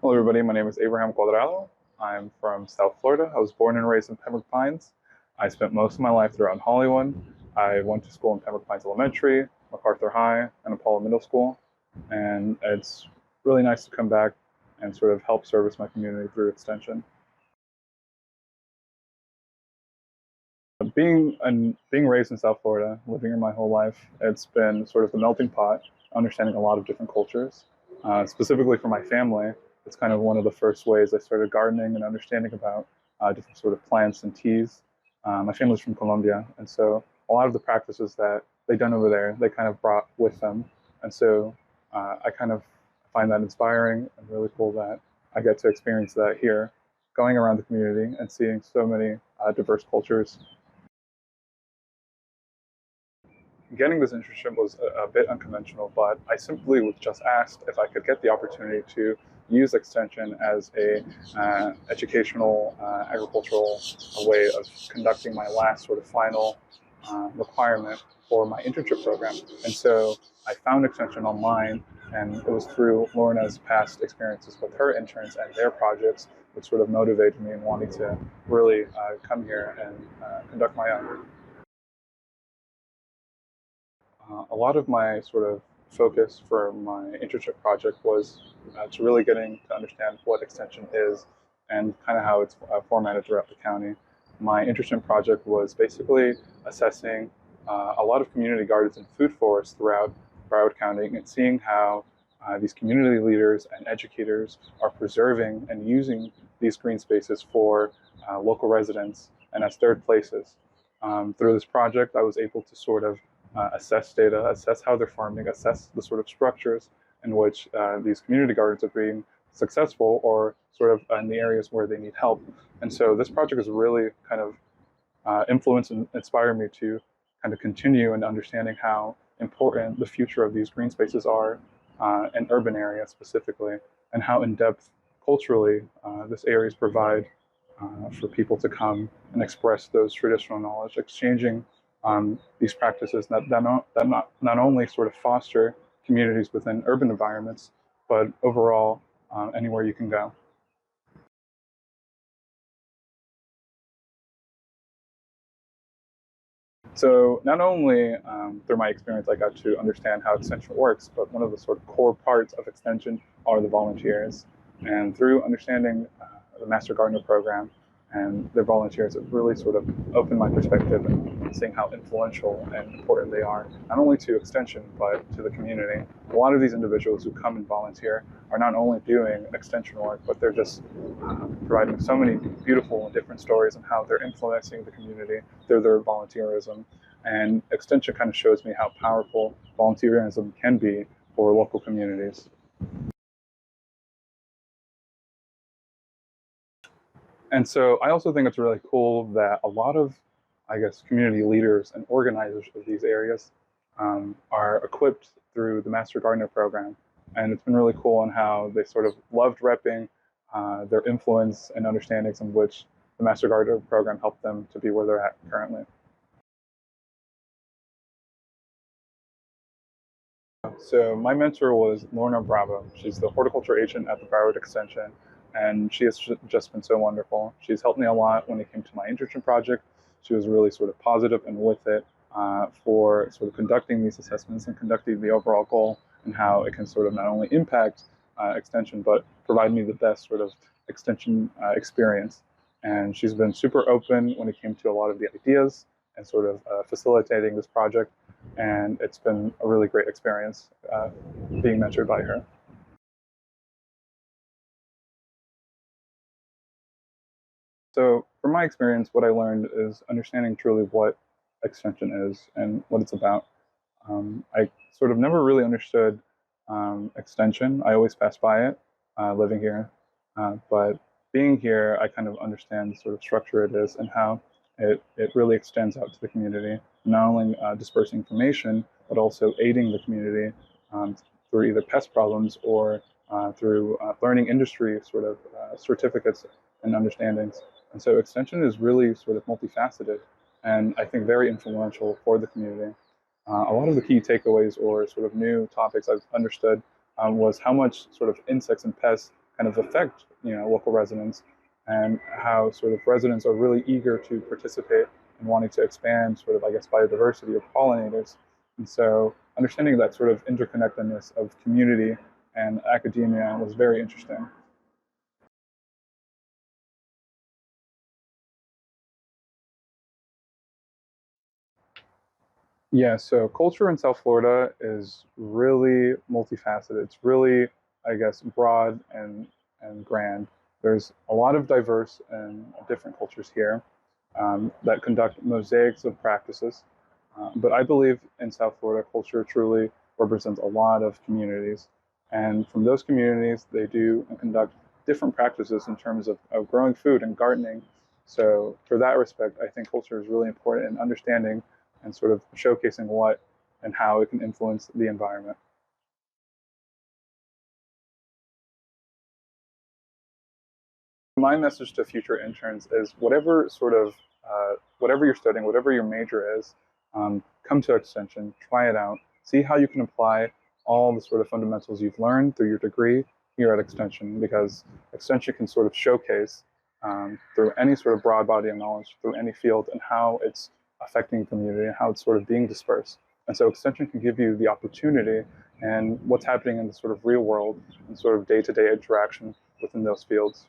Hello everybody, my name is Abraham Cuadrado. I'm from South Florida. I was born and raised in Pembroke Pines. I spent most of my life throughout Hollywood. I went to school in Pembroke Pines Elementary, MacArthur High, and Apollo Middle School. And it's really nice to come back and sort of help service my community through Extension. Being raised in South Florida, living here my whole life, it's been sort of the melting pot, understanding a lot of different cultures. Specifically for my family, it's kind of one of the first ways I started gardening and understanding about different sort of plants and teas. My family's from Colombia, and so a lot of the practices that they've done over there, they kind of brought with them. And so I kind of find that inspiring and really cool that I get to experience that here, going around the community and seeing so many diverse cultures. Getting this internship was a bit unconventional, but I simply was just asked if I could get the opportunity to use Extension as a educational agricultural way of conducting my last sort of final requirement for my internship program. And so I found Extension online, and it was through Lorna's past experiences with her interns and their projects which sort of motivated me in wanting to really come here and conduct my own. A lot of my sort of focus for my internship project was to really getting to understand what Extension is and kind of how it's formatted throughout the county. My internship project was basically assessing a lot of community gardens and food forests throughout Broward County and seeing how these community leaders and educators are preserving and using these green spaces for local residents and as third places. Through this project, I was able to sort of assess data, assess how they're farming, assess the sort of structures in which these community gardens are being successful or sort of in the areas where they need help. And so this project has really kind of influenced and inspired me to kind of continue in understanding how important the future of these green spaces are in urban areas specifically, and how in-depth culturally this areas provide for people to come and express those traditional knowledge, exchanging these practices that not only sort of foster communities within urban environments, but overall anywhere you can go. So not only through my experience I got to understand how Extension works, but one of the sort of core parts of Extension are the volunteers. And through understanding the Master Gardener program and their volunteers, it really sort of opened my perspective and seeing how influential and important they are, not only to Extension, but to the community. A lot of these individuals who come and volunteer are not only doing Extension work, but they're just providing so many beautiful and different stories on how they're influencing the community through their volunteerism. And Extension kind of shows me how powerful volunteerism can be for local communities. And so I also think it's really cool that a lot of, I guess, community leaders and organizers of these areas are equipped through the Master Gardener program. And it's been really cool on how they sort of loved repping their influence and understandings in which the Master Gardener program helped them to be where they're at currently. So my mentor was Lorna Bravo. She's the horticulture agent at the Broward Extension, and she has just been so wonderful. She's helped me a lot when it came to my internship project. She was really sort of positive and with it for sort of conducting these assessments and conducting the overall goal and how it can sort of not only impact Extension, but provide me the best sort of Extension experience. And she's been super open when it came to a lot of the ideas and sort of facilitating this project. And it's been a really great experience being mentored by her. So from my experience, what I learned is understanding truly what Extension is and what it's about. I sort of never really understood Extension. I always passed by it living here. But being here, I kind of understand the sort of structure it is and how it really extends out to the community, not only dispersing information, but also aiding the community through either pest problems or through learning industry sort of certificates and understandings. And so Extension is really sort of multifaceted and I think very influential for the community. A lot of the key takeaways or sort of new topics I've understood was how much sort of insects and pests kind of affect local residents, and how sort of residents are really eager to participate and wanting to expand sort of, I guess, biodiversity of pollinators. And so understanding that sort of interconnectedness of community and academia was very interesting. Yeah, so culture in South Florida is really multifaceted. It's really, I guess, broad and grand. There's a lot of diverse and different cultures here that conduct mosaics of practices. But I believe in South Florida, culture truly represents a lot of communities. And from those communities, they do and conduct different practices in terms of growing food and gardening. So for that respect, I think culture is really important in understanding and sort of showcasing what and how it can influence the environment. My message to future interns is whatever you're studying, whatever your major is, come to Extension, try it out, see how you can apply all the sort of fundamentals you've learned through your degree here at Extension, because Extension can sort of showcase through any sort of broad body of knowledge, through any field, and how it's affecting the community and how it's sort of being dispersed. And so Extension can give you the opportunity and what's happening in the sort of real world and sort of day-to-day interaction within those fields.